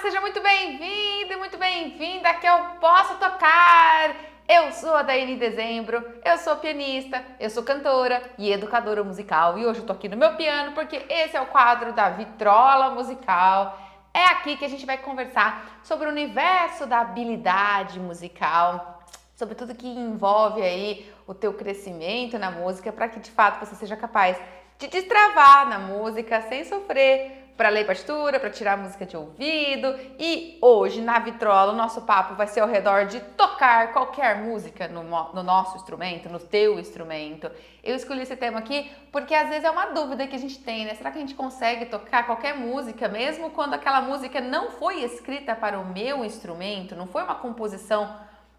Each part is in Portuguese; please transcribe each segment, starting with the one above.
Seja muito bem-vindo e muito bem-vinda aqui ao Posso Tocar! Eu sou a Daiane Dezembro, eu sou pianista, eu sou cantora e educadora musical e hoje eu tô aqui no meu piano porque esse é o quadro da Vitrola Musical. É aqui que a gente vai conversar sobre o universo da habilidade musical, sobre tudo que envolve aí o teu crescimento na música para que de fato você seja capaz de destravar na música sem sofrer para ler partitura, para tirar música de ouvido. E hoje na Vitrola o nosso papo vai ser ao redor de tocar qualquer música no nosso instrumento, no teu instrumento. Eu escolhi esse tema aqui porque às vezes é uma dúvida que a gente tem, né? Será que a gente consegue tocar qualquer música mesmo quando aquela música não foi escrita para o meu instrumento, não foi uma composição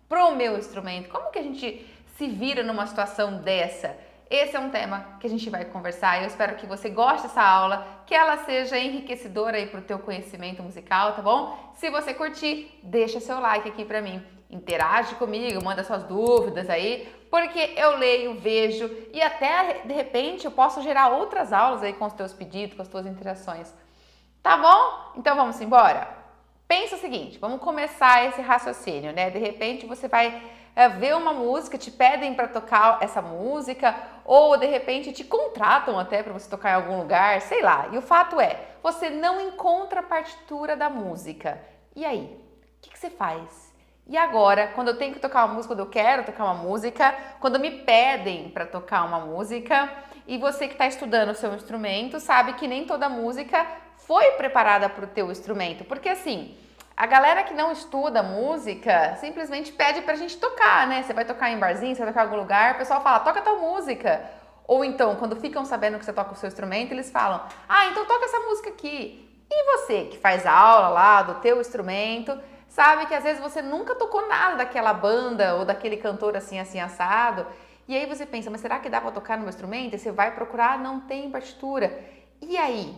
para o meu instrumento? Como que a gente se vira numa situação dessa? Esse é um tema que a gente vai conversar e eu espero que você goste dessa aula, que ela seja enriquecedora aí para o teu conhecimento musical, tá bom? Se você curtir, deixa seu like aqui para mim, interage comigo, manda suas dúvidas aí, porque eu leio, vejo e até de repente eu posso gerar outras aulas aí com os teus pedidos, com as tuas interações, tá bom? Então vamos embora? Pensa o seguinte, vamos começar esse raciocínio, né? De repente você vai ver uma música, te pedem para tocar essa música ou de repente te contratam até para você tocar em algum lugar, sei lá. E o fato é, você não encontra a partitura da música. E aí? O que você faz? E agora, quando eu tenho que tocar uma música, quando eu quero tocar uma música, quando me pedem para tocar uma música e você que está estudando o seu instrumento sabe que nem toda música foi preparada para o teu instrumento, porque assim, a galera que não estuda música simplesmente pede pra gente tocar, né? Você vai tocar em barzinho, você vai tocar em algum lugar, o pessoal fala, toca tal música. Ou então, quando ficam sabendo que você toca o seu instrumento, eles falam, então toca essa música aqui. E você que faz aula lá do teu instrumento, sabe que às vezes você nunca tocou nada daquela banda ou daquele cantor assim, assim, assado. E aí você pensa, mas será que dá pra tocar no meu instrumento? E você vai procurar, não tem partitura. E aí?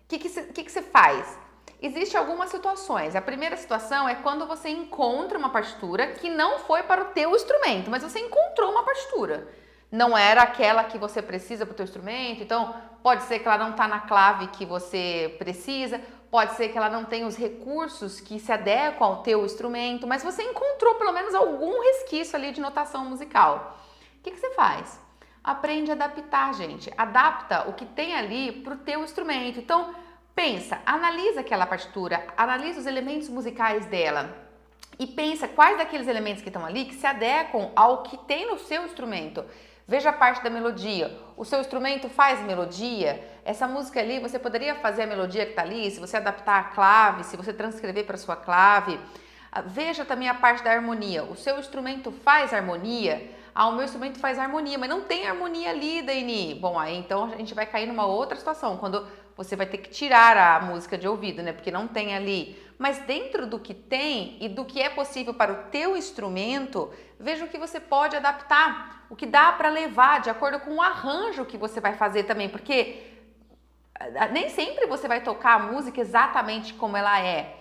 O que você faz? Existem algumas situações. A primeira situação é quando você encontra uma partitura que não foi para o teu instrumento, mas você encontrou uma partitura. Não era aquela que você precisa para o teu instrumento, então pode ser que ela não está na clave que você precisa, pode ser que ela não tenha os recursos que se adequam ao teu instrumento, mas você encontrou pelo menos algum resquício ali de notação musical. O que você faz? Aprende a adaptar, gente. Adapta o que tem ali para o teu instrumento. Então, pensa, analisa aquela partitura, analisa os elementos musicais dela e pensa quais daqueles elementos que estão ali que se adequam ao que tem no seu instrumento. Veja a parte da melodia. O seu instrumento faz melodia? Essa música ali, você poderia fazer a melodia que está ali, se você adaptar a clave, se você transcrever para a sua clave. Veja também a parte da harmonia. O seu instrumento faz harmonia? O meu instrumento faz harmonia, mas não tem harmonia ali, Daini. Bom, aí então a gente vai cair numa outra situação, quando você vai ter que tirar a música de ouvido, né? Porque não tem ali. Mas dentro do que tem e do que é possível para o teu instrumento, veja o que você pode adaptar, o que dá para levar de acordo com o arranjo que você vai fazer também, porque nem sempre você vai tocar a música exatamente como ela é.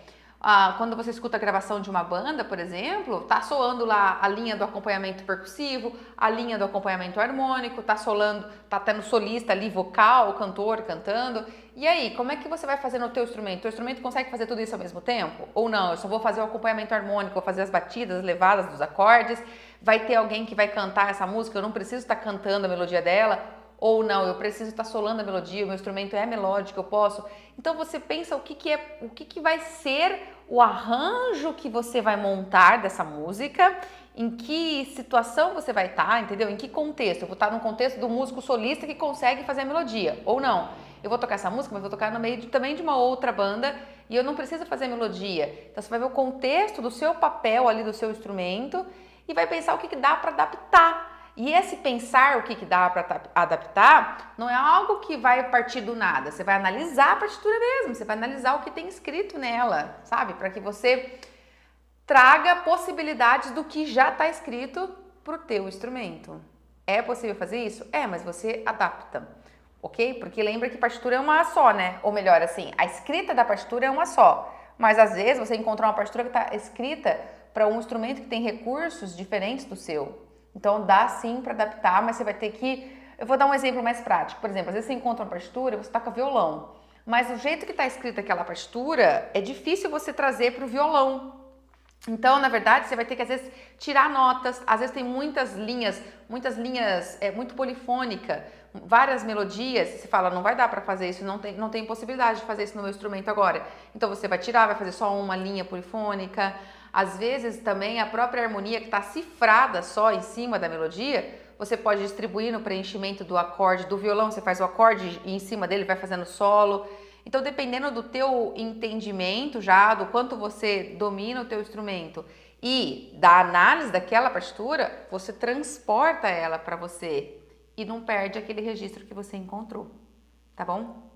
Quando você escuta a gravação de uma banda, por exemplo, tá soando lá a linha do acompanhamento percussivo, a linha do acompanhamento harmônico, tá tendo solista ali, vocal, o cantor cantando. E aí, como é que você vai fazer no teu instrumento? O teu instrumento consegue fazer tudo isso ao mesmo tempo? Ou não, eu só vou fazer o acompanhamento harmônico, vou fazer as batidas, as levadas dos acordes, vai ter alguém que vai cantar essa música, eu não preciso estar cantando a melodia dela, ou não, eu preciso estar solando a melodia, o meu instrumento é melódico, eu posso. Então você pensa o que vai ser o arranjo que você vai montar dessa música, em que situação você vai estar, entendeu? Em que contexto? Eu vou estar no contexto do músico solista que consegue fazer a melodia, ou não. Eu vou tocar essa música, mas vou tocar no meio também de uma outra banda e eu não preciso fazer melodia. Então você vai ver o contexto do seu papel ali, do seu instrumento e vai pensar o que dá para adaptar. E esse pensar o que dá para adaptar não é algo que vai partir do nada. Você vai analisar a partitura mesmo, você vai analisar o que tem escrito nela, sabe? Para que você traga possibilidades do que já está escrito para o teu instrumento. É possível fazer isso? É, mas você adapta, ok? Porque lembra que partitura é uma só, né? Ou melhor, assim, a escrita da partitura é uma só. Mas às vezes você encontra uma partitura que está escrita para um instrumento que tem recursos diferentes do seu. Então dá sim para adaptar, mas você vai ter que... Eu vou dar um exemplo mais prático. Por exemplo, às vezes você encontra uma partitura, você toca violão. mas o jeito que está escrita aquela partitura é difícil você trazer para o violão. Então, na verdade, você vai ter que, às vezes, tirar notas. Às vezes tem muitas linhas, muito polifônica, várias melodias. Você fala, não vai dar para fazer isso, não tem possibilidade de fazer isso no meu instrumento agora. Então, você vai tirar, vai fazer só uma linha polifônica. Às vezes, também, a própria harmonia que está cifrada só em cima da melodia, você pode distribuir no preenchimento do acorde do violão. Você faz o acorde e em cima dele vai fazendo solo. Então, dependendo do teu entendimento já, do quanto você domina o teu instrumento e da análise daquela partitura, você transporta ela para você e não perde aquele registro que você encontrou, tá bom?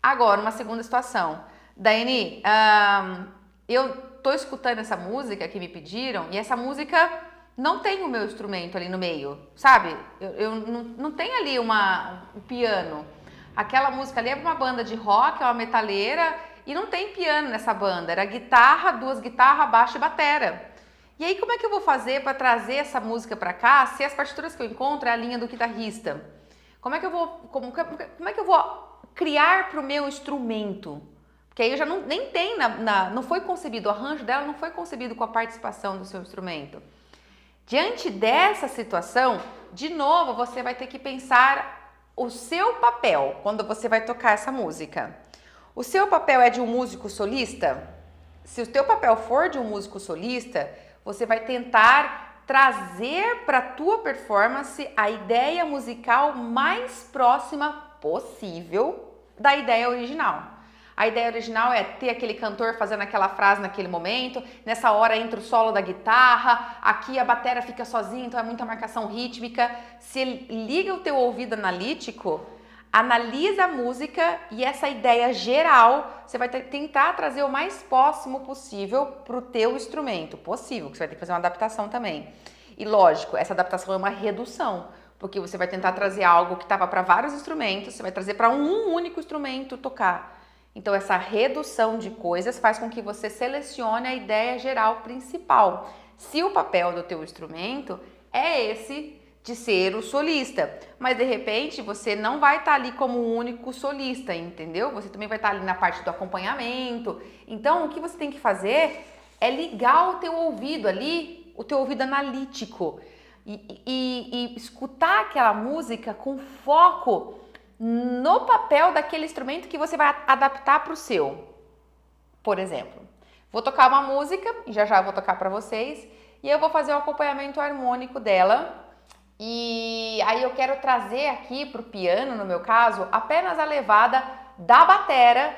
Agora, uma segunda situação. Daiane, eu tô escutando essa música que me pediram e essa música não tem o meu instrumento ali no meio, sabe? Eu não tem ali um piano. Aquela música ali é uma banda de rock, é uma metaleira e não tem piano nessa banda. Era guitarra, 2 guitarras, baixo e batera. E aí como é que eu vou fazer para trazer essa música para cá se as partituras que eu encontro é a linha do guitarrista? Como é que eu vou criar para o meu instrumento? Porque aí eu já nem tem, não foi concebido, o arranjo dela não foi concebido com a participação do seu instrumento. Diante dessa situação, de novo, você vai ter que pensar o seu papel quando você vai tocar essa música. O seu papel é de um músico solista? Se o teu papel for de um músico solista, você vai tentar trazer para a tua performance a ideia musical mais próxima possível da ideia original. A ideia original é ter aquele cantor fazendo aquela frase naquele momento, nessa hora entra o solo da guitarra, aqui a bateria fica sozinha, então é muita marcação rítmica. Se liga o teu ouvido analítico, analisa a música e essa ideia geral, você vai tentar trazer o mais próximo possível para o teu instrumento, possível, que você vai ter que fazer uma adaptação também. E lógico, essa adaptação é uma redução, porque você vai tentar trazer algo que estava para vários instrumentos, você vai trazer para um único instrumento tocar. Então, essa redução de coisas faz com que você selecione a ideia geral principal. Se o papel do teu instrumento é esse de ser o solista, mas de repente você não vai estar ali como o único solista, entendeu? Você também vai estar ali na parte do acompanhamento. Então, o que você tem que fazer é ligar o teu ouvido ali, o teu ouvido analítico e escutar aquela música com foco no papel daquele instrumento que você vai adaptar para o seu. Por exemplo, vou tocar uma música, e já vou tocar para vocês, e eu vou fazer um acompanhamento harmônico dela, e aí eu quero trazer aqui para o piano, no meu caso, apenas a levada da batera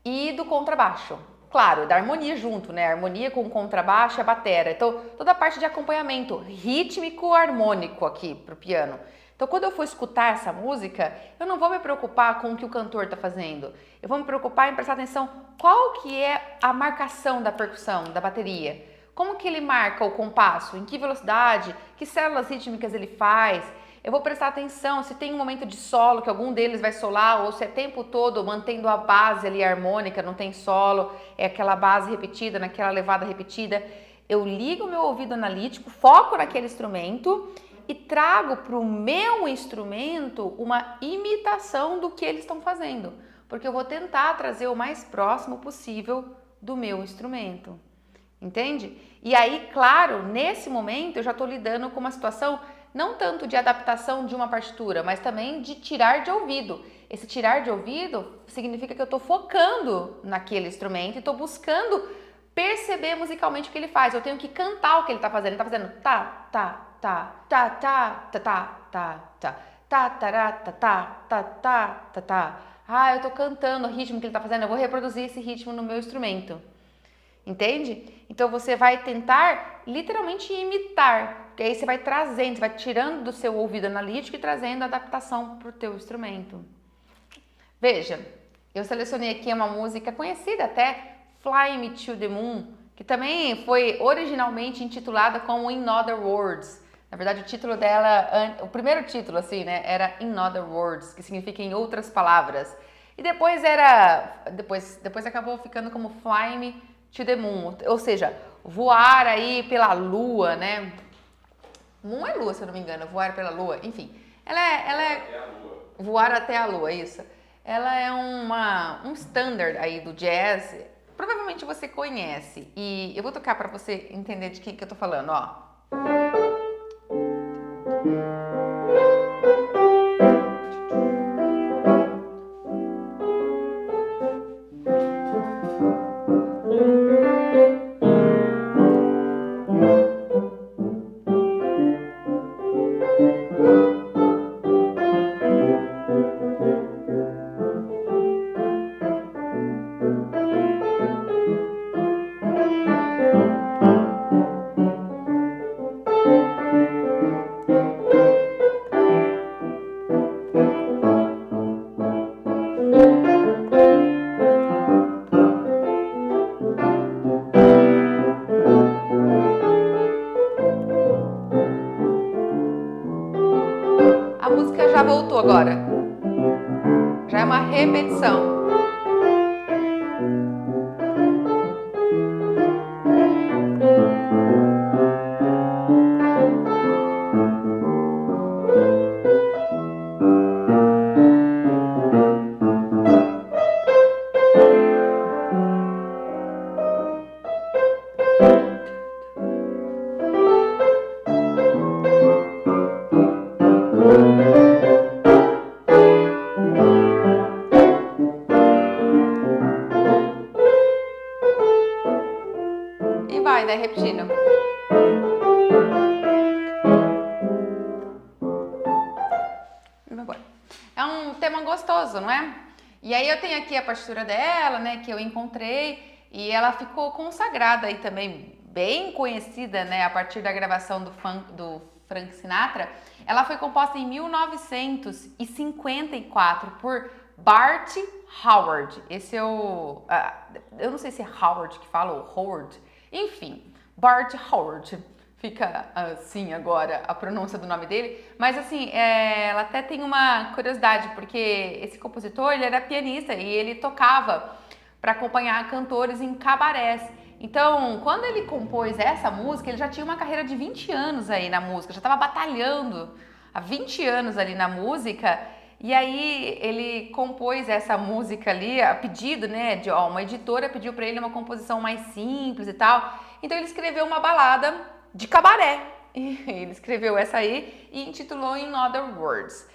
e do contrabaixo. Claro, da harmonia junto, né? Harmonia com contrabaixo e a batera. Então, toda a parte de acompanhamento rítmico harmônico aqui para o piano. Então, quando eu for escutar essa música, eu não vou me preocupar com o que o cantor está fazendo. Eu vou me preocupar em prestar atenção qual que é a marcação da percussão, da bateria. Como que ele marca o compasso, em que velocidade, que células rítmicas ele faz. Eu vou prestar atenção se tem um momento de solo, que algum deles vai solar, ou se é tempo todo mantendo a base ali harmônica, não tem solo, é aquela base repetida, naquela levada repetida. Eu ligo o meu ouvido analítico, foco naquele instrumento e trago para o meu instrumento uma imitação do que eles estão fazendo, porque eu vou tentar trazer o mais próximo possível do meu instrumento, entende? E aí, claro, nesse momento eu já estou lidando com uma situação não tanto de adaptação de uma partitura, mas também de tirar de ouvido. Esse tirar de ouvido significa que eu estou focando naquele instrumento e estou buscando perceber musicalmente o que ele faz. Eu tenho que cantar o que ele está fazendo. Ele está fazendo tá, tá, tá, tá, tá, tá, tá, tá, tá, tá, tará, tá, tá, tá, tá, tá, tá. Ah, eu tô cantando o ritmo que ele tá fazendo, eu vou reproduzir esse ritmo no meu instrumento. Entende? Então você vai tentar literalmente imitar, porque aí você vai trazendo, você vai tirando do seu ouvido analítico e trazendo a adaptação para o teu instrumento. Veja, eu selecionei aqui uma música conhecida até, Fly Me to the Moon, que também foi originalmente intitulada como In Other Words. Na verdade, o título dela, o primeiro título assim, né, era In Other Words, que significa em outras palavras. E depois depois acabou ficando como Fly Me to the Moon, ou seja, voar aí pela lua, né? Moon é lua, se eu não me engano, voar pela lua, enfim. Ela é até a lua. Voar até a lua, isso. ela é um standard aí do jazz. Provavelmente você conhece. E eu vou tocar para você entender de que eu tô falando, ó. A música já voltou agora. Já é uma repetição. E vai, né? Repetindo. É um tema gostoso, não é? E aí eu tenho aqui a partitura dela, né? Que eu encontrei. E ela ficou consagrada aí também, bem conhecida, né? A partir da gravação do Frank Sinatra. Ela foi composta em 1954 por Bart Howard. Esse é o... eu não sei se é Howard que fala ou Howard. Enfim, Bart Howard. Fica assim agora a pronúncia do nome dele. Mas assim, ela até tem uma curiosidade, porque esse compositor, ele era pianista e ele tocava para acompanhar cantores em cabarés. Então, quando ele compôs essa música, ele já tinha uma carreira de 20 anos aí na música, já estava batalhando há 20 anos ali na música. E aí ele compôs essa música ali a pedido, né, de uma editora pediu para ele uma composição mais simples e tal. Então ele escreveu uma balada de cabaré. E ele escreveu essa aí e intitulou In Other Words.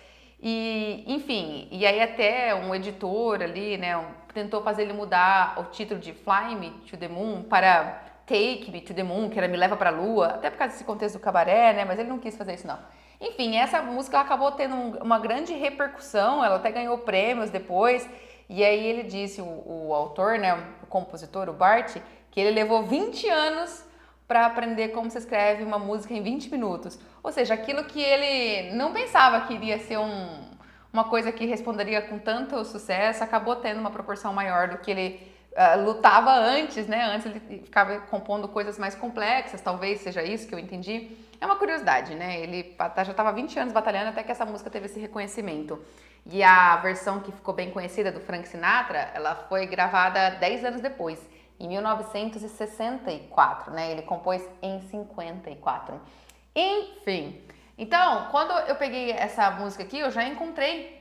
E, enfim, e aí até um editor ali, né, tentou fazer ele mudar o título de Fly Me to the Moon para Take Me to the Moon, que era Me Leva para a Lua, até por causa desse contexto do cabaré, né, mas ele não quis fazer isso não. Enfim, essa música ela acabou tendo uma grande repercussão, ela até ganhou prêmios depois, e aí ele disse, o autor, né, o compositor, o Bart, que ele levou 20 anos para aprender como se escreve uma música em 20 minutos. Ou seja, aquilo que ele não pensava que iria ser uma coisa que responderia com tanto sucesso, acabou tendo uma proporção maior do que ele lutava antes, né? Antes ele ficava compondo coisas mais complexas, talvez seja isso que eu entendi. É uma curiosidade, né? Ele já estava 20 anos batalhando até que essa música teve esse reconhecimento. E a versão que ficou bem conhecida do Frank Sinatra, ela foi gravada 10 anos depois, em 1964, né? Ele compôs em 54. Enfim, então, quando eu peguei essa música aqui, eu já encontrei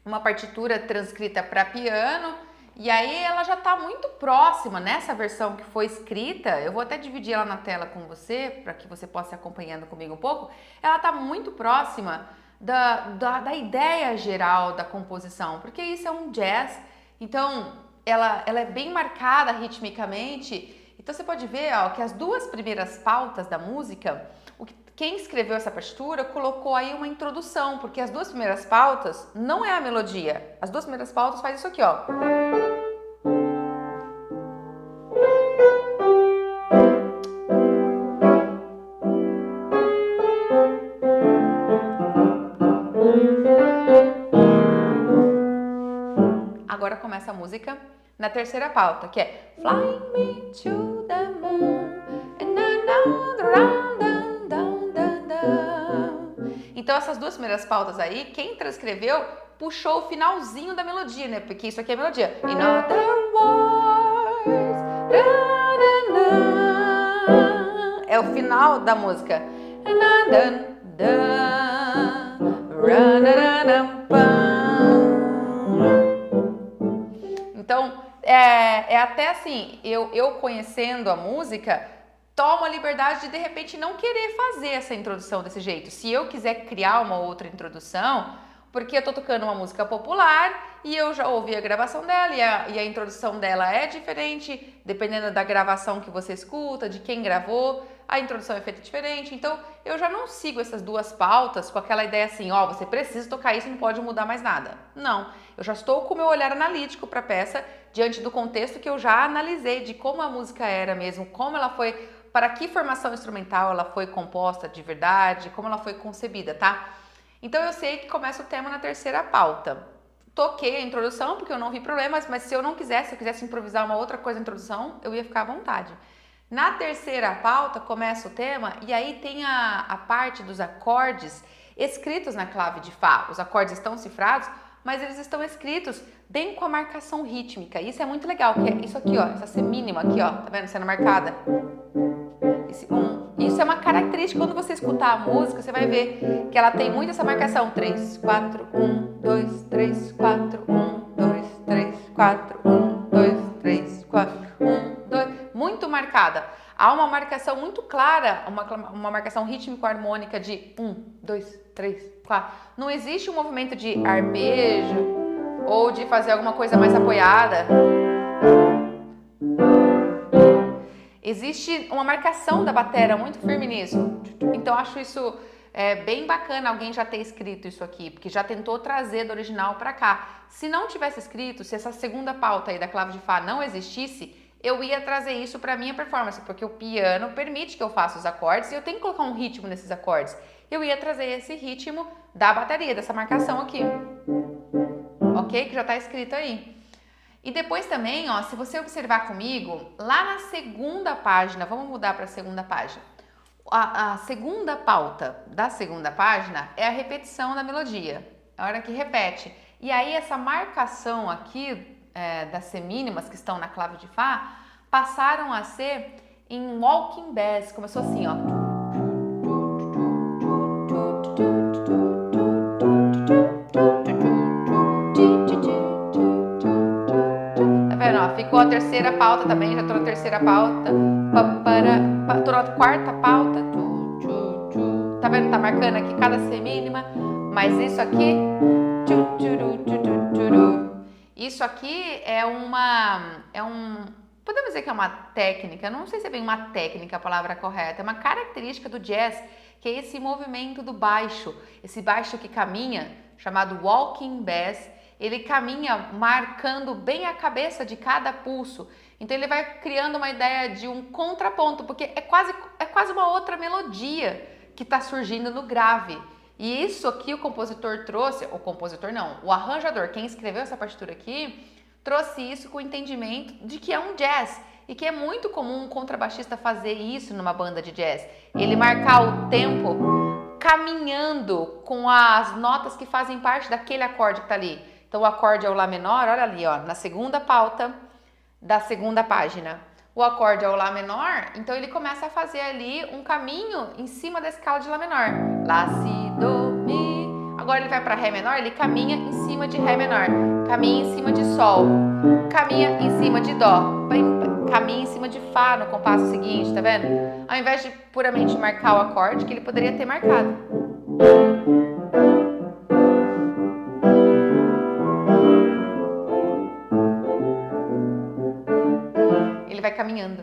uma partitura transcrita para piano, e aí ela já está muito próxima nessa versão que foi escrita. Eu vou até dividir ela na tela com você, para que você possa ir acompanhando comigo um pouco. Ela está muito próxima da ideia geral da composição, porque isso é um jazz, então ela é bem marcada ritmicamente. Então você pode ver, ó, que as duas primeiras pautas da música, quem escreveu essa partitura colocou aí uma introdução, porque as duas primeiras pautas não é a melodia. As duas primeiras pautas faz isso aqui, ó. Agora começa a música na terceira pauta, que é Fly me to the moon and another round. Então essas duas primeiras pautas aí, quem transcreveu puxou o finalzinho da melodia, né? Porque isso aqui é a melodia. In other words, é o final da música. até assim, eu conhecendo a música, tomo a liberdade de repente não querer fazer essa introdução desse jeito. Se eu quiser criar uma outra introdução, porque eu tô tocando uma música popular e eu já ouvi a gravação dela e a introdução dela é diferente, dependendo da gravação que você escuta, de quem gravou, a introdução é feita diferente. Então, eu já não sigo essas duas pautas com aquela ideia assim, ó, você precisa tocar isso, não pode mudar mais nada. Não, eu já estou com o meu olhar analítico para a peça, diante do contexto que eu já analisei de como a música era mesmo, como ela foi, para que formação instrumental ela foi composta de verdade, como ela foi concebida, tá? Então eu sei que começa o tema na terceira pauta. Toquei a introdução porque eu não vi problemas, mas se eu quisesse improvisar uma outra coisa na introdução, eu ia ficar à vontade. Na terceira pauta começa o tema e aí tem a parte dos acordes escritos na clave de Fá. Os acordes estão cifrados, mas eles estão escritos bem com a marcação rítmica. Isso é muito legal, que é isso aqui, ó, essa semínima aqui, ó, tá vendo sendo marcada? Isso é uma característica, quando você escutar a música, você vai ver que ela tem muito essa marcação. 3, 4, 1, 2, 3, 4, 1, 2, 3, 4, 1, 2, 3, 4, 1, 2. Muito marcada. Há uma marcação muito clara, uma marcação rítmico-harmônica de 1, 2, 3, 4. Não existe um movimento de arpejo ou de fazer alguma coisa mais apoiada. Existe uma marcação da bateria muito firme nisso. Então, acho isso bem bacana alguém já ter escrito isso aqui, porque já tentou trazer do original para cá. Se não tivesse escrito, se essa segunda pauta aí da clave de Fá não existisse, eu ia trazer isso para minha performance, porque o piano permite que eu faça os acordes e eu tenho que colocar um ritmo nesses acordes. Eu ia trazer esse ritmo da bateria, dessa marcação aqui. Ok? Que já está escrito aí. E depois também, ó, se você observar comigo, lá na segunda página, vamos mudar para a segunda página. A segunda pauta da segunda página é a repetição da melodia, a hora que repete. E aí essa marcação aqui das semínimas que estão na clave de Fá passaram a ser em walking bass, começou assim, ó. Ficou a terceira pauta também, já tô na terceira pauta. Tô na quarta pauta. Tá vendo? Tá marcando aqui cada semínima. Mas isso aqui. Isso aqui podemos dizer que é uma técnica, não sei se é bem uma técnica a palavra correta, é uma característica do jazz, que é esse movimento do baixo, esse baixo que caminha, chamado walking bass. Ele caminha marcando bem a cabeça de cada pulso. Então ele vai criando uma ideia de um contraponto, porque é quase uma outra melodia que está surgindo no grave. E isso aqui o compositor trouxe, o compositor não, o arranjador, quem escreveu essa partitura aqui, trouxe isso com o entendimento de que é um jazz e que é muito comum um contrabaixista fazer isso numa banda de jazz. Ele marcar o tempo caminhando com as notas que fazem parte daquele acorde que está ali. Então, o acorde é o Lá menor, olha ali, ó, na segunda pauta da segunda página. O acorde é o Lá menor, então ele começa a fazer ali um caminho em cima da escala de Lá menor. Lá, Si, Do, Mi. Agora ele vai para Ré menor, ele caminha em cima de Ré menor. Caminha em cima de Sol. Caminha em cima de Dó. Caminha em cima de Fá no compasso seguinte, tá vendo? Ao invés de puramente marcar o acorde, que ele poderia ter marcado. Vai caminhando.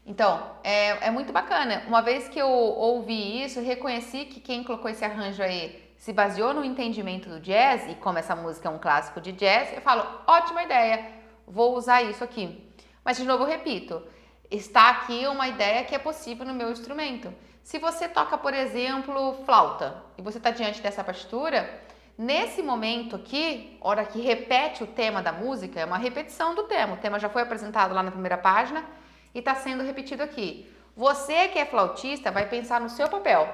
Então, é muito bacana. Uma vez que eu ouvi isso, reconheci que quem colocou esse arranjo aí se baseou no entendimento do jazz, e como essa música é um clássico de jazz, eu falo, ótima ideia, vou usar isso aqui. Mas, de novo, eu repito, está aqui uma ideia que é possível no meu instrumento. Se você toca, por exemplo, flauta, e você está diante dessa partitura, nesse momento aqui, hora que repete o tema da música, é uma repetição do tema. O tema já foi apresentado lá na primeira página e está sendo repetido aqui. Você que é flautista vai pensar no seu papel.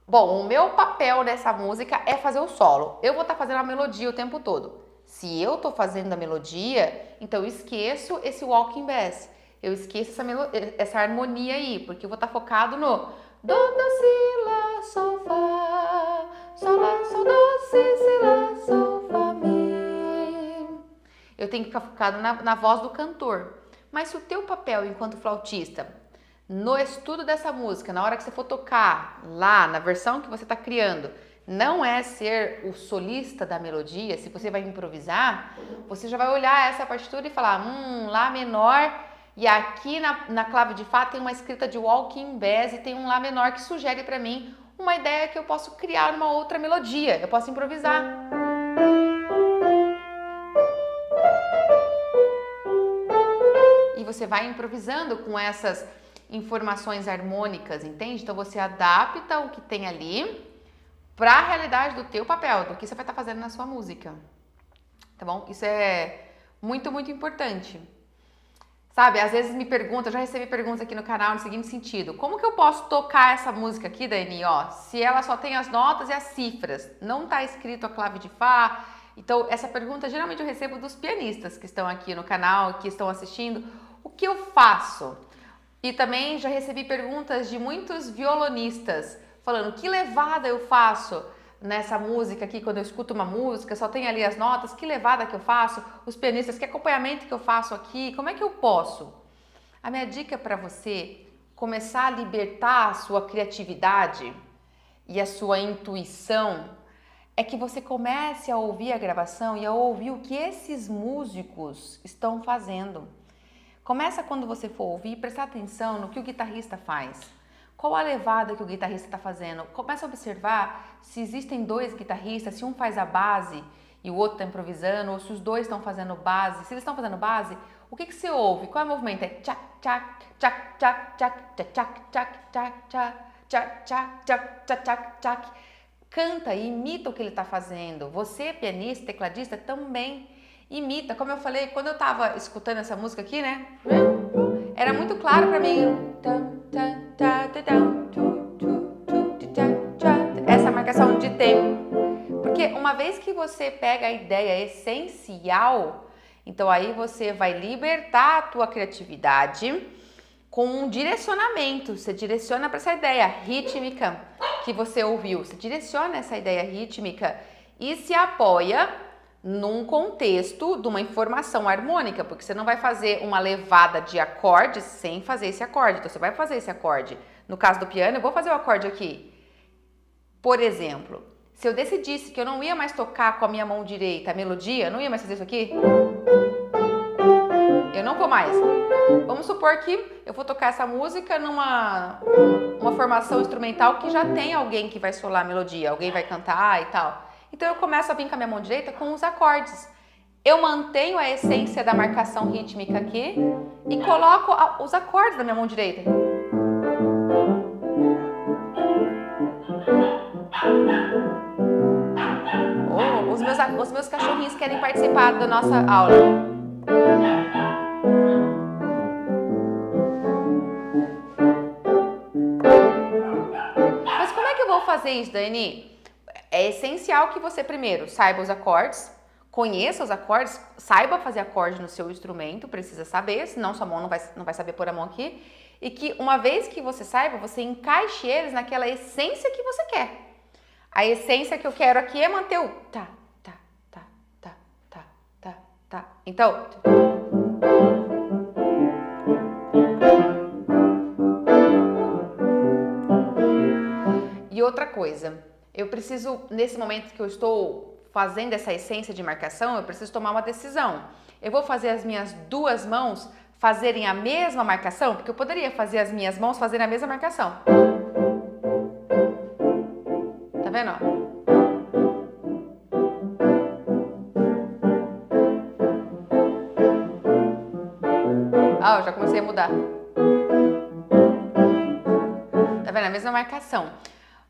Bom, o meu papel nessa música é fazer o solo. Eu vou estar fazendo a melodia o tempo todo. Se eu estou fazendo a melodia, então eu esqueço esse walking bass. Eu esqueço essa harmonia aí, porque eu vou estar focado no Do, Si, Lá, Sol, Fá, Sol, Lá, Sol, Do, Si, Lá, Sol, Fá, Mi. Eu tenho que ficar focado na voz do cantor. Mas se o teu papel enquanto flautista, no estudo dessa música, na hora que você for tocar lá, na versão que você está criando, não é ser o solista da melodia, se você vai improvisar, você já vai olhar essa partitura e falar, Lá menor, e aqui na clave de Fá tem uma escrita de walking bass e tem um Lá menor que sugere para mim uma ideia que eu posso criar uma outra melodia, eu posso improvisar. E você vai improvisando com essas informações harmônicas, entende? Então você adapta o que tem ali para a realidade do teu papel, do que você vai estar fazendo na sua música, tá bom? Isso é muito, muito importante. Sabe, às vezes me perguntam, já recebi perguntas aqui no canal no seguinte sentido, como que eu posso tocar essa música aqui, Dani, se ela só tem as notas e as cifras, não tá escrito a clave de Fá? Então, essa pergunta geralmente eu recebo dos pianistas que estão aqui no canal, que estão assistindo, o que eu faço? E também já recebi perguntas de muitos violonistas, falando, que levada eu faço nessa música aqui, quando eu escuto uma música, só tem ali as notas, que levada que eu faço? Os pianistas, que acompanhamento que eu faço aqui? Como é que eu posso? A minha dica para você começar a libertar a sua criatividade e a sua intuição é que você comece a ouvir a gravação e a ouvir o que esses músicos estão fazendo. Começa quando você for ouvir, prestar atenção no que o guitarrista faz. Qual a levada que o guitarrista está fazendo? Começa a observar se existem dois guitarristas, se um faz a base e o outro está improvisando, ou se os dois estão fazendo base. Se eles estão fazendo base, o que você ouve? Qual é o movimento? É tchac, tchac, tchac, tchac, tchac, tchac, tchac, tchac, tchac, tchac, tchac, tchac, tchac, tchac, tchac. Canta e imita o que ele está fazendo. Você, pianista, tecladista, também imita. Como eu falei, quando eu estava escutando essa música aqui, né? Era muito claro para mim. Essa marcação de tempo. Porque uma vez que você pega a ideia essencial, então aí você vai libertar a tua criatividade com um direcionamento. Você direciona para essa ideia rítmica que você ouviu. Você direciona essa ideia rítmica e se apoia num contexto de uma informação harmônica, porque você não vai fazer uma levada de acordes sem fazer esse acorde. Então você vai fazer esse acorde. No caso do piano, eu vou fazer o acorde aqui. Por exemplo, se eu decidisse que eu não ia mais tocar com a minha mão direita a melodia, eu não ia mais fazer isso aqui, eu não vou mais. Vamos supor que eu vou tocar essa música numa formação instrumental que já tem alguém que vai solar a melodia, alguém vai cantar e tal. Então eu começo a vir com a minha mão direita com os acordes. Eu mantenho a essência da marcação rítmica aqui e coloco os acordes da minha mão direita. Os meus cachorrinhos querem participar da nossa aula. Mas como é que eu vou fazer isso, Dani? É essencial que você primeiro saiba os acordes, conheça os acordes, saiba fazer acorde no seu instrumento, precisa saber, senão sua mão não vai saber pôr a mão aqui. E que uma vez que você saiba, você encaixe eles naquela essência que você quer. A essência que eu quero aqui é manter o tá, tá, tá, tá, tá, tá, tá. Então... E outra coisa, eu preciso, nesse momento que eu estou fazendo essa essência de marcação, eu preciso tomar uma decisão. Eu vou fazer as minhas duas mãos fazerem a mesma marcação? Porque eu poderia fazer as minhas mãos fazerem a mesma marcação. Tá vendo? Eu já comecei a mudar. Tá vendo? A mesma marcação.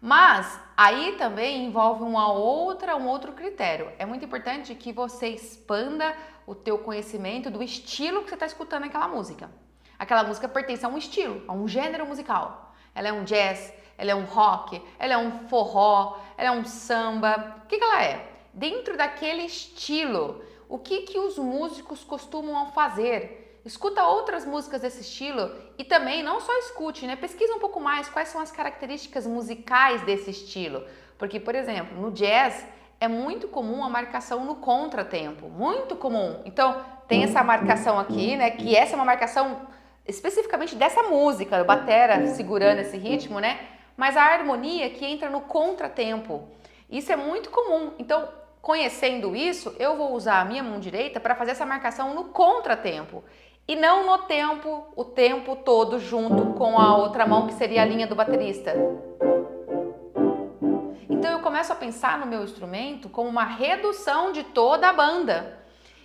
Mas aí também envolve um outro critério. É muito importante que você expanda o teu conhecimento do estilo que você está escutando aquela música. Aquela música pertence a um estilo, a um gênero musical. Ela é um jazz, ela é um rock, ela é um forró, ela é um samba. O que ela é? Dentro daquele estilo, o que os músicos costumam fazer? Escuta outras músicas desse estilo e também não só escute, né? Pesquisa um pouco mais quais são as características musicais desse estilo. Porque, por exemplo, no jazz é muito comum a marcação no contratempo, muito comum. Então, tem essa marcação aqui, né? Que essa é uma marcação especificamente dessa música, o batera segurando esse ritmo, né? Mas a harmonia que entra no contratempo. Isso é muito comum. Então, conhecendo isso, eu vou usar a minha mão direita para fazer essa marcação no contratempo. E não no tempo, o tempo todo junto com a outra mão, que seria a linha do baterista. Então eu começo a pensar no meu instrumento como uma redução de toda a banda.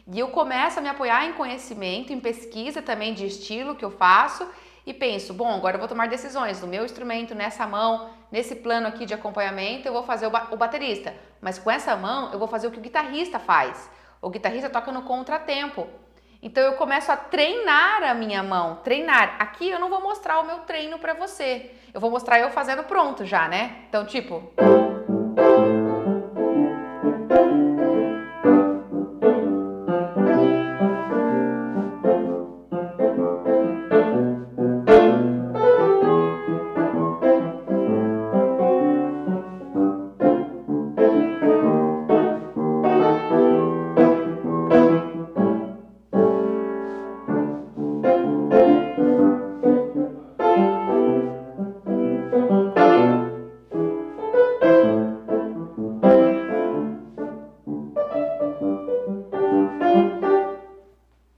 E eu começo a me apoiar em conhecimento, em pesquisa também de estilo que eu faço e penso, bom, agora eu vou tomar decisões no meu instrumento, nessa mão, nesse plano aqui de acompanhamento, eu vou fazer o baterista, mas com essa mão eu vou fazer o que o guitarrista faz. O guitarrista toca no contratempo. Então eu começo a treinar a minha mão, treinar. Aqui eu não vou mostrar o meu treino para você, eu vou mostrar eu fazendo pronto já, né? Então tipo...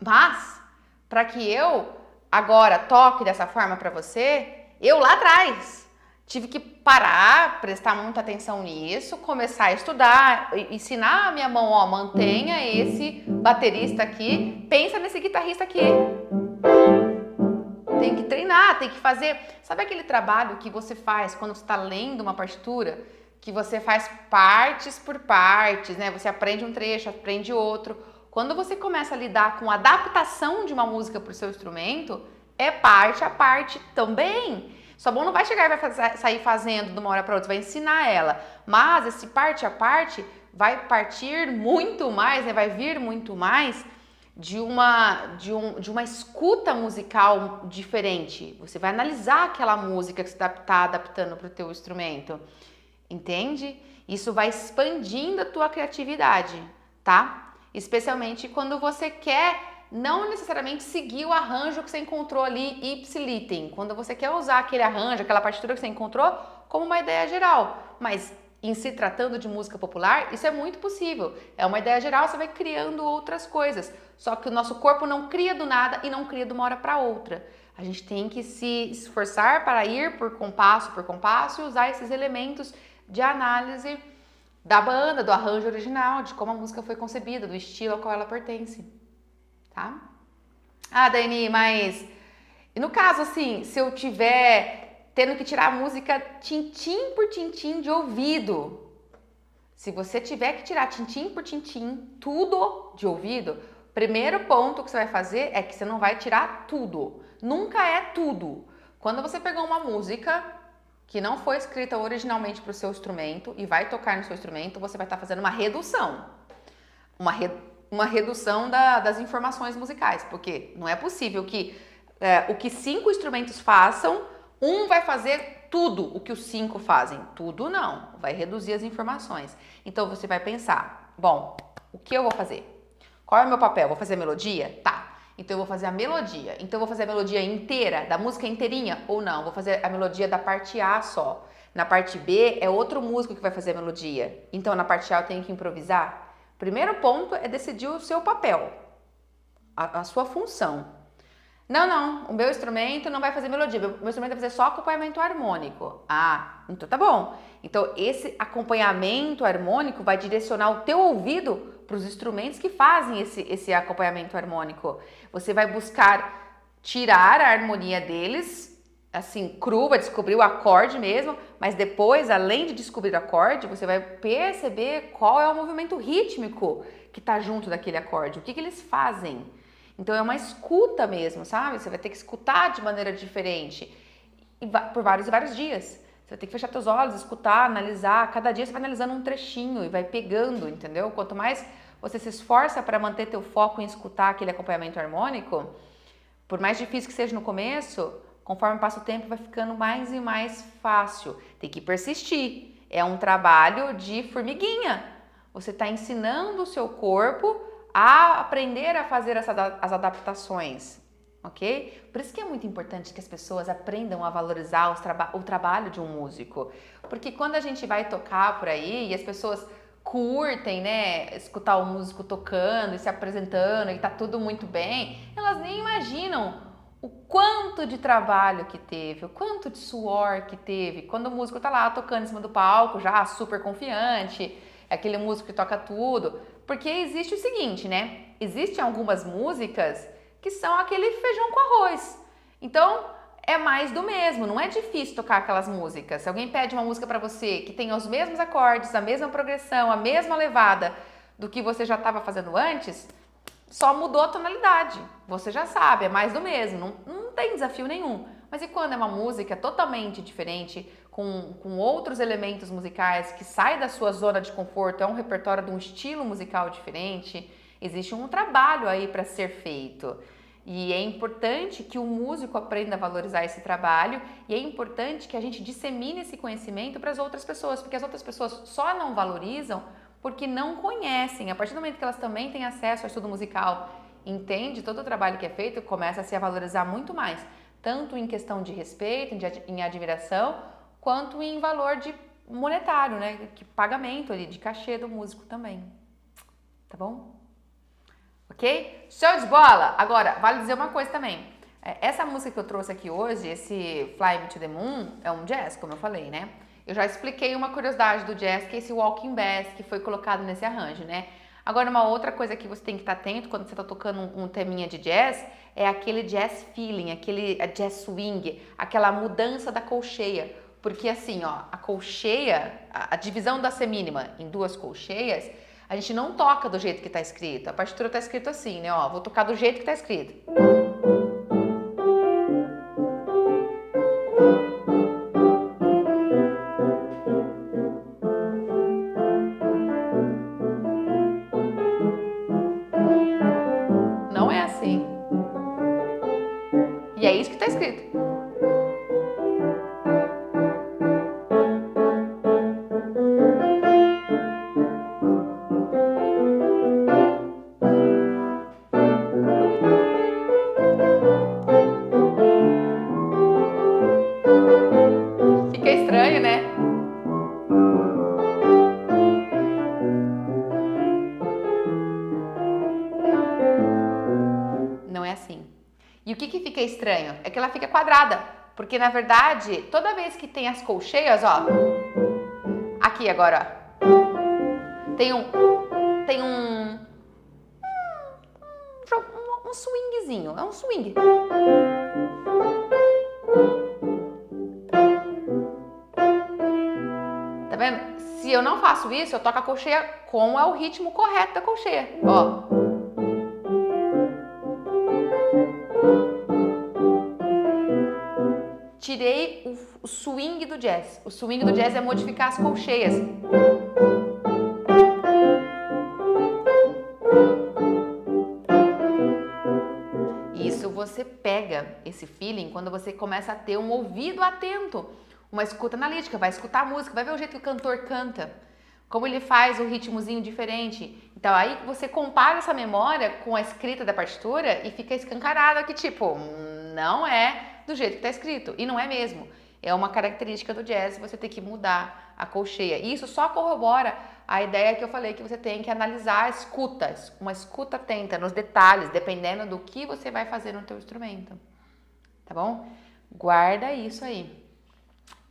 Mas, para que eu agora toque dessa forma para você, eu lá atrás tive que parar, prestar muita atenção nisso, começar a estudar, ensinar a minha mão, ó, mantenha esse baterista aqui, pensa nesse guitarrista aqui. Tem que treinar, tem que fazer... Sabe aquele trabalho que você faz quando você está lendo uma partitura? Que você faz partes por partes, né? Você aprende um trecho, aprende outro... Quando você começa a lidar com a adaptação de uma música para o seu instrumento, é parte a parte também. Sua mão não vai chegar e vai sair fazendo de uma hora para outra, você vai ensinar ela. Mas esse parte a parte vai partir muito mais, né? Vai vir muito mais de uma escuta musical diferente. Você vai analisar aquela música que você está adaptando para o teu instrumento. Entende? Isso vai expandindo a tua criatividade, tá? Especialmente quando você quer não necessariamente seguir o arranjo que você encontrou ali ipsilíten, quando você quer usar aquele arranjo, aquela partitura que você encontrou como uma ideia geral, mas em se tratando de música popular, isso é muito possível, é uma ideia geral, você vai criando outras coisas, só que o nosso corpo não cria do nada e não cria de uma hora para outra. A gente tem que se esforçar para ir por compasso e usar esses elementos de análise da banda, do arranjo original, de como a música foi concebida, do estilo ao qual ela pertence, tá? Ah, Dani, mas... E no caso, assim, se eu tiver tendo que tirar a música tintim por tintim de ouvido, se você tiver que tirar tintim por tintim, tudo de ouvido, primeiro ponto que você vai fazer é que você não vai tirar tudo. Nunca é tudo. Quando você pegou uma música que não foi escrita originalmente para o seu instrumento e vai tocar no seu instrumento, você vai estar fazendo uma redução. Uma redução das informações musicais, porque não é possível que o que 5 instrumentos façam, um vai fazer tudo o que os 5 fazem. Tudo não, vai reduzir as informações. Então você vai pensar, bom, o que eu vou fazer? Qual é o meu papel? Vou fazer melodia? Tá. Então eu vou fazer a melodia. Então eu vou fazer a melodia inteira, da música inteirinha ou não? Vou fazer a melodia da parte A só. Na parte B é outro músico que vai fazer a melodia. Então na parte A eu tenho que improvisar. Primeiro ponto é decidir o seu papel, a sua função. Não, o meu instrumento não vai fazer melodia, meu instrumento vai fazer só acompanhamento harmônico. Ah, então tá bom. Então esse acompanhamento harmônico vai direcionar o teu ouvido para os instrumentos que fazem esse acompanhamento harmônico. Você vai buscar tirar a harmonia deles, assim, cru, vai descobrir o acorde mesmo, mas depois, além de descobrir o acorde, você vai perceber qual é o movimento rítmico que está junto daquele acorde, o que eles fazem. Então é uma escuta mesmo, sabe? Você vai ter que escutar de maneira diferente e por vários e vários dias. Você vai ter que fechar seus olhos, escutar, analisar. Cada dia você vai analisando um trechinho e vai pegando, entendeu? Quanto mais você se esforça para manter teu foco em escutar aquele acompanhamento harmônico, por mais difícil que seja no começo, conforme passa o tempo vai ficando mais e mais fácil. Tem que persistir. É um trabalho de formiguinha. Você está ensinando o seu corpo a aprender a fazer as adaptações, ok? Por isso que é muito importante que as pessoas aprendam a valorizar o trabalho de um músico, porque quando a gente vai tocar por aí e as pessoas curtem, né, escutar o músico tocando e se apresentando e tá tudo muito bem, elas nem imaginam o quanto de trabalho que teve, o quanto de suor que teve, quando o músico tá lá tocando em cima do palco, já super confiante, é aquele músico que toca tudo, porque existe o seguinte, né, existem algumas músicas que são aquele feijão com arroz, então é mais do mesmo, não é difícil tocar aquelas músicas. Se alguém pede uma música pra você que tem os mesmos acordes, a mesma progressão, a mesma levada do que você já estava fazendo antes, só mudou a tonalidade, você já sabe, é mais do mesmo, não tem desafio nenhum. Mas e quando é uma música totalmente diferente, com outros elementos musicais, que sai da sua zona de conforto, é um repertório de um estilo musical diferente, existe um trabalho aí para ser feito. E é importante que o músico aprenda a valorizar esse trabalho e é importante que a gente dissemine esse conhecimento para as outras pessoas, porque as outras pessoas só não valorizam porque não conhecem. A partir do momento que elas também têm acesso ao estudo musical, entende todo o trabalho que é feito, começa a se valorizar muito mais, tanto em questão de respeito, em admiração, quanto em valor de monetário, né? Que pagamento ali, de cachê do músico também. Tá bom? Ok? Show de bola! Agora, vale dizer uma coisa também. Essa música que eu trouxe aqui hoje, esse Fly Me to the Moon, é um jazz, como eu falei, né? Eu já expliquei uma curiosidade do jazz, que é esse walking bass, que foi colocado nesse arranjo, né? Agora, uma outra coisa que você tem que estar atento quando você está tocando um teminha de jazz é aquele jazz feeling, aquele jazz swing, aquela mudança da colcheia. Porque assim, ó, a colcheia, a divisão da semínima em duas colcheias, a gente não toca do jeito que está escrito. A partitura está escrito assim, né? Ó, vou tocar do jeito que está escrito. Não é assim. E é isso que está escrito. Fica estranho, né? Não é assim. E o que fica estranho? É que ela fica quadrada, porque na verdade, toda vez que tem as colcheias, ó, aqui agora, ó, tem um swingzinho, é um swing. Tá vendo? Se eu não faço isso, eu toco a colcheia como é o ritmo correto da colcheia, ó. Tirei o swing do jazz. O swing do jazz é modificar as colcheias. Isso você pega esse feeling quando você começa a ter um ouvido atento, uma escuta analítica, vai escutar a música, vai ver o jeito que o cantor canta, como ele faz o ritmozinho diferente. Então aí você compara essa memória com a escrita da partitura e fica escancarado que tipo, não é do jeito que está escrito. E não é mesmo. É uma característica do jazz você ter que mudar a colcheia. E isso só corrobora a ideia que eu falei que você tem que analisar a escuta, uma escuta atenta nos detalhes, dependendo do que você vai fazer no teu instrumento. Tá bom? Guarda isso aí.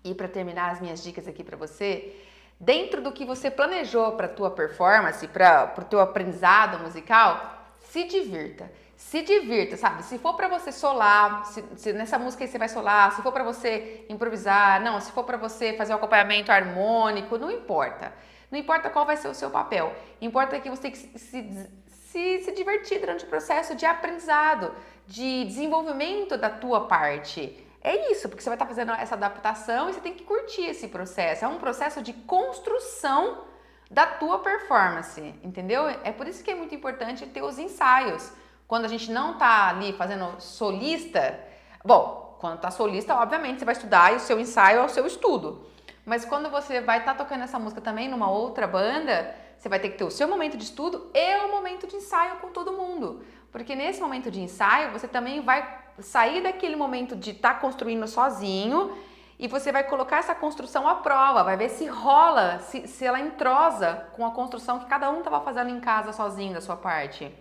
E para terminar as minhas dicas aqui para você, dentro do que você planejou para a tua performance, para o teu aprendizado musical, se divirta. Se divirta, sabe? Se for pra você solar, se nessa música aí você vai solar, se for pra você improvisar, não, se for pra você fazer um acompanhamento harmônico, não importa. Não importa qual vai ser o seu papel. Importa que você tem que se divertir durante o processo de aprendizado, de desenvolvimento da tua parte. É isso, porque você vai estar fazendo essa adaptação e você tem que curtir esse processo. É um processo de construção da tua performance, entendeu? É por isso que é muito importante ter os ensaios. Quando a gente não tá ali fazendo solista, bom, quando tá solista, obviamente você vai estudar e o seu ensaio é o seu estudo. Mas quando você vai estar tocando essa música também numa outra banda, você vai ter que ter o seu momento de estudo e o momento de ensaio com todo mundo. Porque nesse momento de ensaio, você também vai sair daquele momento de estar construindo sozinho e você vai colocar essa construção à prova, vai ver se rola, se ela entrosa com a construção que cada um estava fazendo em casa sozinho da sua parte.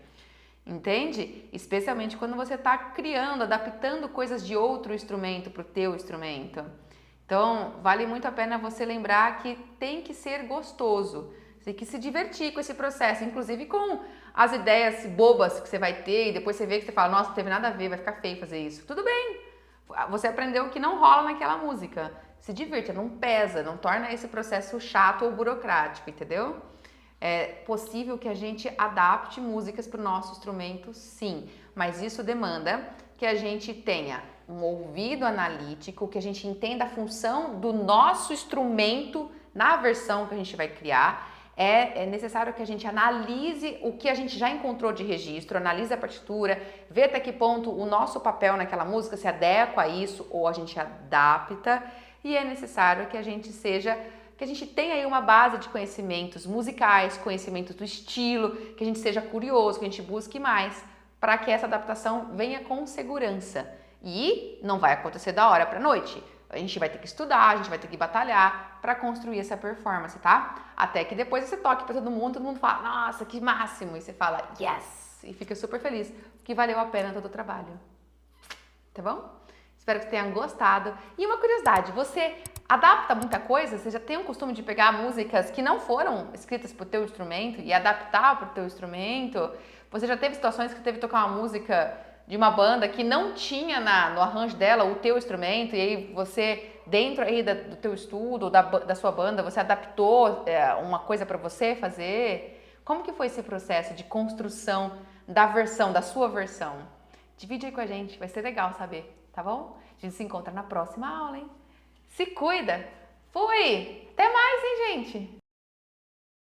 Entende? Especialmente quando você está criando, adaptando coisas de outro instrumento para o teu instrumento. Então, vale muito a pena você lembrar que tem que ser gostoso, tem que se divertir com esse processo, inclusive com as ideias bobas que você vai ter e depois você vê que você fala, nossa, não teve nada a ver, vai ficar feio fazer isso. Tudo bem, você aprendeu o que não rola naquela música. Se divirta, não pesa, não torna esse processo chato ou burocrático, entendeu? É possível que a gente adapte músicas para o nosso instrumento, sim, mas isso demanda que a gente tenha um ouvido analítico, que a gente entenda a função do nosso instrumento na versão que a gente vai criar. É necessário que a gente analise o que a gente já encontrou de registro, analise a partitura, vê até que ponto o nosso papel naquela música se adequa a isso ou a gente adapta. E é necessário que a gente tenha aí uma base de conhecimentos musicais, conhecimentos do estilo, que a gente seja curioso, que a gente busque mais, para que essa adaptação venha com segurança. E não vai acontecer da hora para a noite. A gente vai ter que estudar, a gente vai ter que batalhar para construir essa performance, tá? Até que depois você toque para todo mundo fala, nossa, que máximo! E você fala, yes! E fica super feliz, porque valeu a pena todo o trabalho. Tá bom? Espero que tenham gostado. E uma curiosidade, você adapta muita coisa? Você já tem o costume de pegar músicas que não foram escritas para o teu instrumento e adaptar para o teu instrumento? Você já teve situações que teve que tocar uma música de uma banda que não tinha no arranjo dela o teu instrumento e aí você, dentro aí do teu estudo, da sua banda, você adaptou uma coisa para você fazer? Como que foi esse processo de construção da sua versão? Divide aí com a gente, vai ser legal saber, tá bom? A gente se encontra na próxima aula, hein? Se cuida! Fui! Até mais, hein, gente?